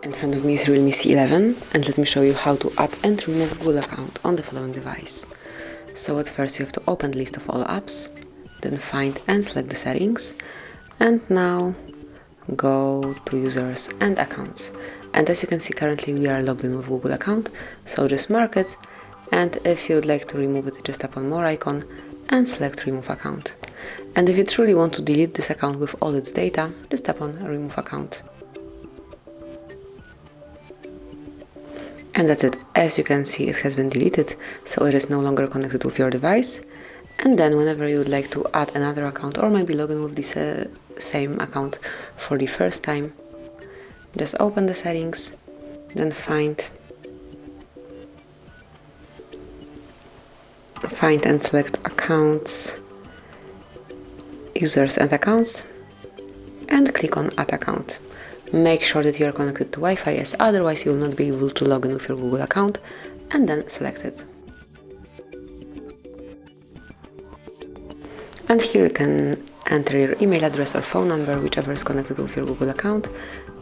In front of me is REALME C11, and let me show you how to add and remove Google account on the following device. So at first you have to open the list of all apps, then find and select the settings, and now go to users and accounts. And as you can see, currently we are logged in with Google account, so just mark it, and if you would like to remove it, just tap on more icon and select remove account. And if you truly want to delete this account with all its data, just tap on remove account. And that's it. As you can see, it has been deleted, so it is no longer connected with your device. And then whenever you would like to add another account or maybe log in with this same account for the first time, just open the settings, then find and select accounts, users and accounts, and click on add account. Make sure that you are connected to Wi-Fi, as otherwise you will not be able to log in with your Google account, and then select it. And here you can enter your email address or phone number, whichever is connected with your Google account.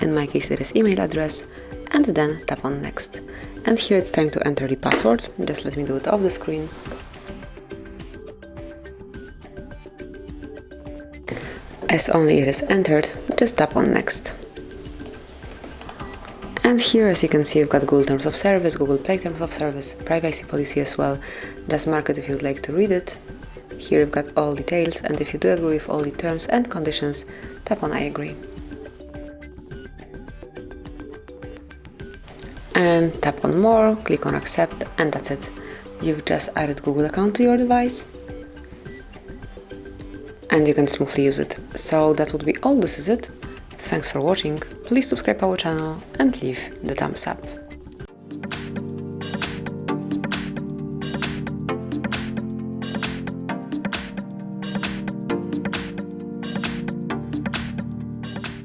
In my case it is email address, and then tap on next. And here it's time to enter the password. Just let me do it off the screen. As only it is entered, just tap on next. And here, as you can see, you've got Google Terms of Service, Google Play Terms of Service, privacy policy as well. Just mark it if you'd like to read it. Here you've got all details, and if you do agree with all the terms and conditions, tap on I agree. And tap on more, click on accept, and that's it. You've just added Google account to your device, and you can smoothly use it. So that would be all. This is it. Thanks for watching. Please subscribe our channel and leave the thumbs up.